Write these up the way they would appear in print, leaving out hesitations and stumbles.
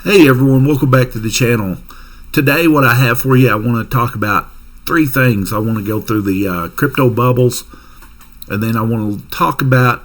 Hey everyone, welcome back to the channel. Today what I have for you, I want to talk about three things. I want to go through the crypto bubbles, and then I want to talk about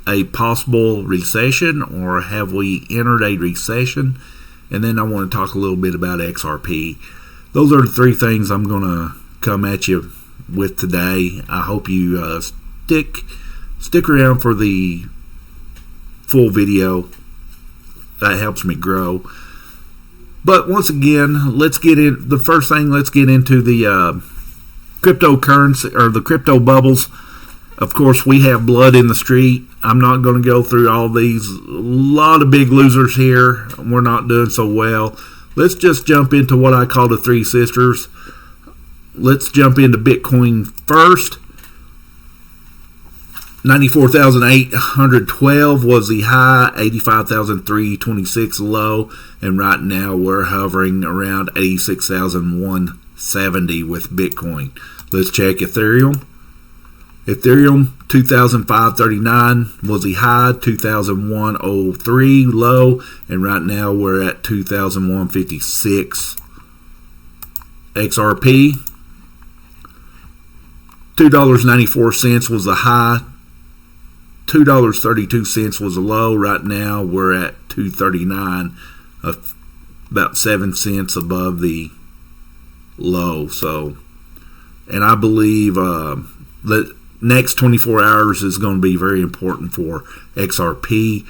a possible recession, or have we entered a recession, and then I want to talk a little bit about XRP. Those are the three things I'm going to come at you with today. I hope you stick around for the full video. That helps me grow. But once again, let's get into the cryptocurrency, or the crypto bubbles. Of course, we have blood in the street. I'm not going to go through all these. A lot of big losers here. We're not doing so well. Let's just jump into what I call the three sisters. Let's jump into Bitcoin first. 94,812 was the high, 85,326 low, and right now we're hovering around 86,170 with Bitcoin. Let's check Ethereum. Ethereum 2,539 was the high, 2,103 low, and right now we're at 2,156. XRP $2.94 was the high, $2.32 was a low. Right now we're at $2.39, about 7 cents above the low. So, and I believe the next 24 hours is going to be very important for XRP.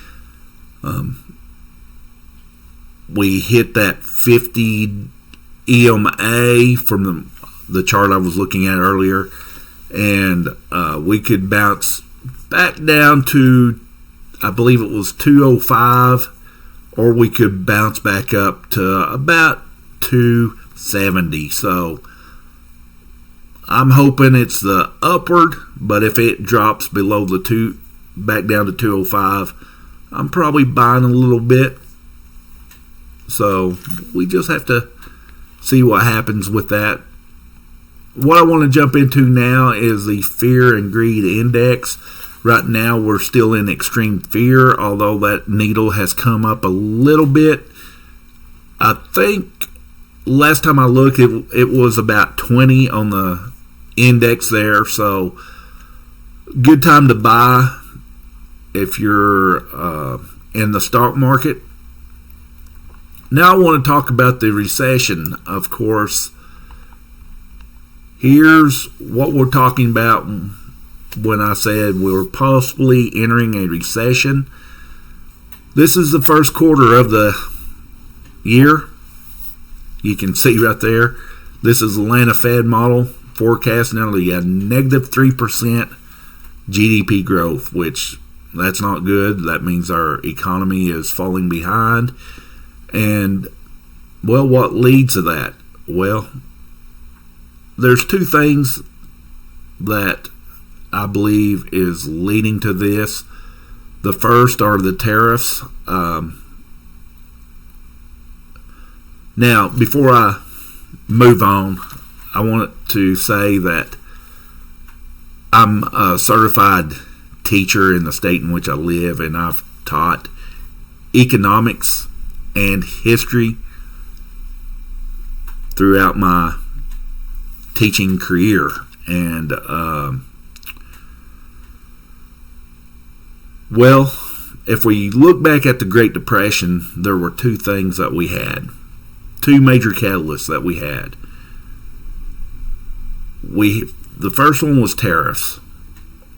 We hit that 50 EMA from the chart I was looking at earlier, and we could bounce back down to, I believe it was 205, or we could bounce back up to about 270. So I'm hoping it's the upward, but if it drops below the back down to 205, I'm probably buying a little bit. So we just have to see what happens with that. What I want to jump into now is the fear and greed index. Right now we're still in extreme fear, although that needle has come up a little bit. I think last time I looked it was about 20 on the index there, so good time to buy if you're in the stock market. Now I want to talk about the recession. Of course, here's what we're talking about when I said we're possibly entering a recession. This is the first quarter of the year. You can see right there. This is Atlanta Fed model forecast nearly a negative 3% GDP growth, which that's not good. That means our economy is falling behind. And, well, what leads to that? Well, there's two things that I believe is leading to this. The first are the tariffs. Now, before I move on, I want to say that I'm a certified teacher in the state in which I live, and I've taught economics and history throughout my teaching career. And well, if we look back at the Great Depression, there were two things that we had, two major catalysts that we had. The first one was tariffs.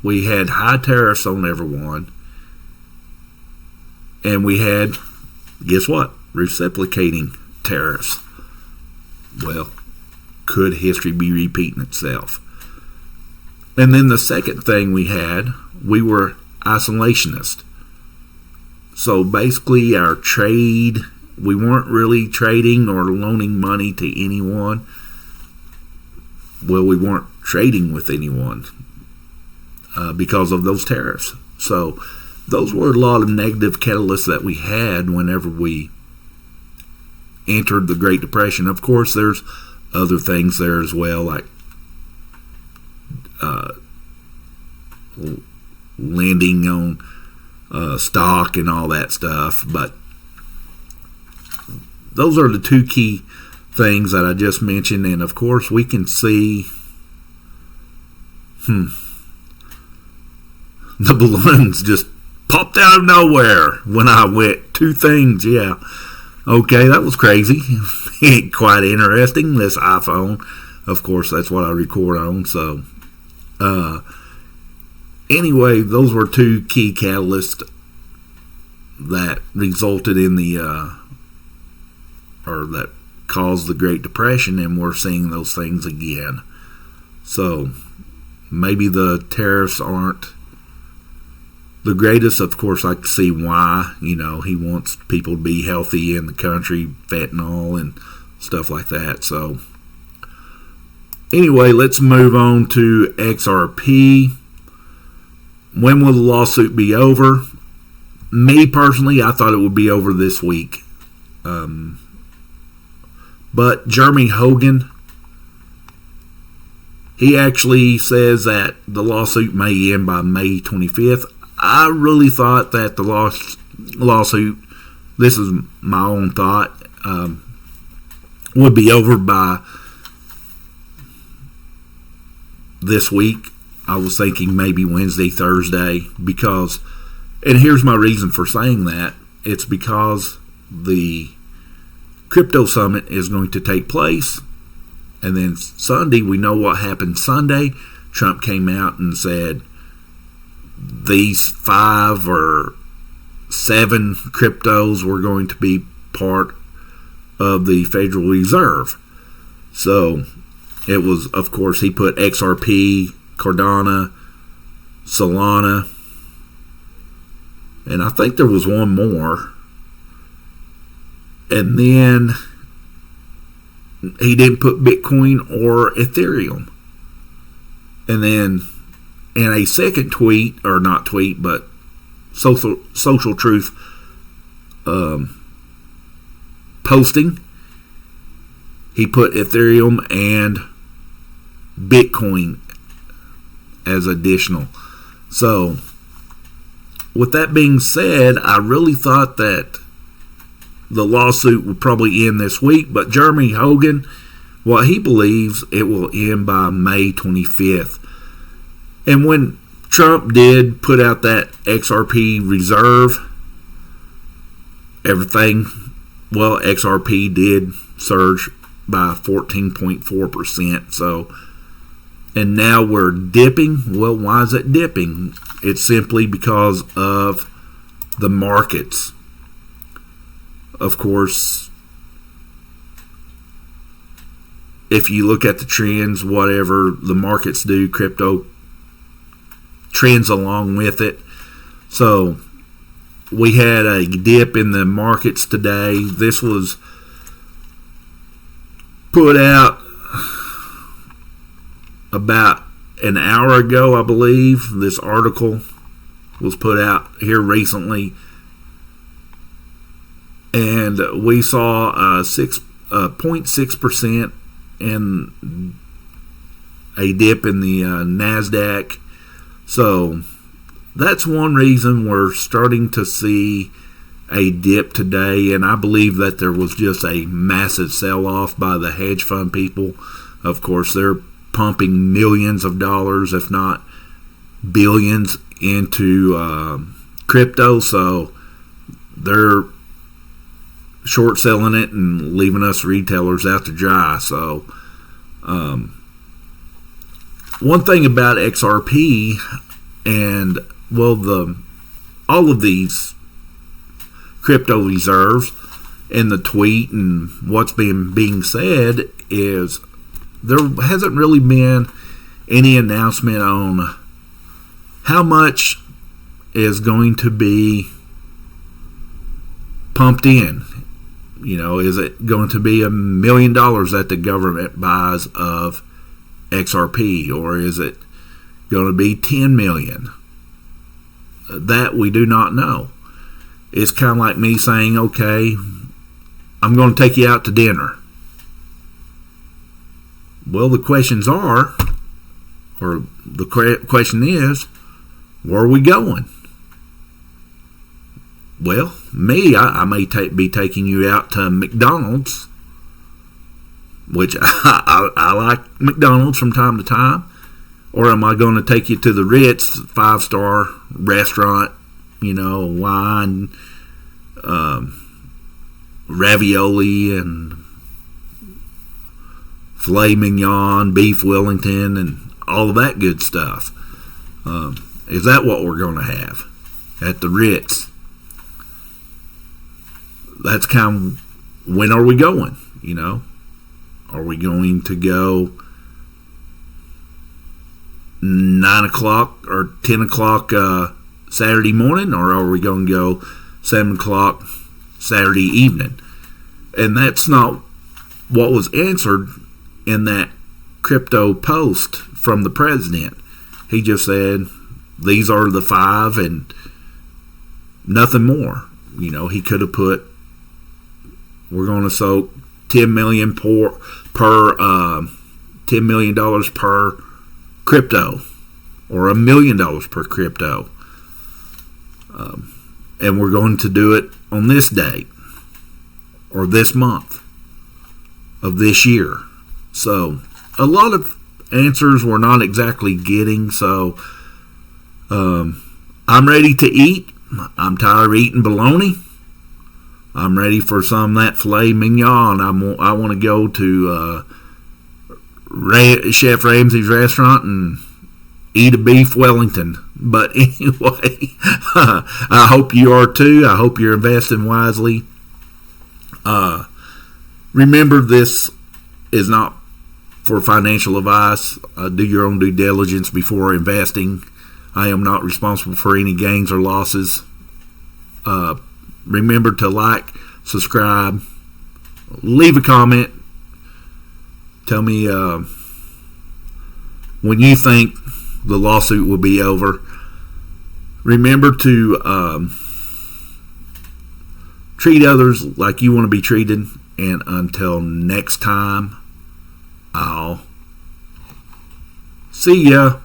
We had high tariffs on everyone, and we had, guess what, reciprocating tariffs. Well, could history be repeating itself? And then the second thing we were isolationist. So basically our trade, we weren't really trading or loaning money to anyone. Well, we weren't trading with anyone because of those tariffs. So those were a lot of negative catalysts that we had whenever we entered the Great Depression. Of course, there's other things there as well, like lending on stock and all that stuff. But those are the two key things that I just mentioned. And of course, we can see the balloons just popped out of nowhere when I went. Two things, yeah. Okay, that was crazy. Quite interesting. This iPhone, of course, that's what I record on. So, anyway, those were two key catalysts that resulted in or that caused the Great Depression, and we're seeing those things again. So, maybe the tariffs aren't the greatest. Of course, I can see why. He wants people to be healthy in the country, fentanyl and stuff like that. So, anyway, let's move on to XRP. When will the lawsuit be over? Me personally, I thought it would be over this week. But Jeremy Hogan, he actually says that the lawsuit may end by May 25th. I really thought that the lawsuit, this is my own thought, would be over by this week. I was thinking maybe Wednesday, Thursday, because, and here's my reason for saying that, it's because the crypto summit is going to take place, and then Sunday, we know what happened Sunday. Trump came out and said these 5 or 7 cryptos were going to be part of the Federal Reserve. So it was, of course, he put XRP, Cardano, Solana, and I think there was one more. And then he didn't put Bitcoin or Ethereum. And then in a second tweet, or not tweet, but social truth posting, he put Ethereum and Bitcoin as additional. So, with that being said, I really thought that the lawsuit would probably end this week, but Jeremy Hogan, what he believes, it will end by May 25th. And when Trump did put out that XRP reserve, XRP did surge by 14.4%. So, and now we're dipping. Well, why is it dipping? It's simply because of the markets. Of course, if you look at the trends, whatever the markets do, crypto trends along with it. So we had a dip in the markets today. This was put out about an hour ago, I believe. This article was put out here recently. And we saw 0.6% in a dip in the NASDAQ. So that's one reason we're starting to see a dip today. And I believe that there was just a massive sell-off by the hedge fund people. Of course, they're pumping millions of dollars, if not billions, into crypto. So they're short selling it and leaving us retailers out to dry. So one thing about XRP and all of these crypto reserves and the tweet and what's being said is there hasn't really been any announcement on how much is going to be pumped in. Is it going to be $1 million that the government buys of XRP, or is it going to be 10 million? That we do not know. It's kind of like me saying, okay, I'm going to take you out to dinner. Well, the questions are, or the question is, where are we going? Well, me, I may be taking you out to McDonald's, which I like McDonald's from time to time. Or am I going to take you to the Ritz 5-star restaurant, wine, ravioli, and filet mignon, beef Wellington, and all of that good stuff? Is that what we're going to have at the Ritz? That's kind of, when are we going? Are we going to go 9 o'clock or 10 o'clock Saturday morning, or are we going to go 7 o'clock Saturday evening? And that's not what was answered in that crypto post from the president. He just said these are the 5 and nothing more. He could have put, we're going to soak $10 million per $10 million per crypto, or $1 million per crypto, and we're going to do it on this date or this month of this year. So a lot of answers we're not exactly getting. So I'm ready to eat. I'm tired of eating bologna. I'm ready for some of that filet mignon. I want to go to Chef Ramsay's restaurant and eat a beef Wellington. But anyway, I hope you are too. I hope you're investing wisely. Remember, this is not for financial advice. Do your own due diligence before investing. I am not responsible for any gains or losses. Remember to like, subscribe, leave a comment. Tell me when you think the lawsuit will be over. Remember to treat others like you want to be treated. And until next time, I'll see ya.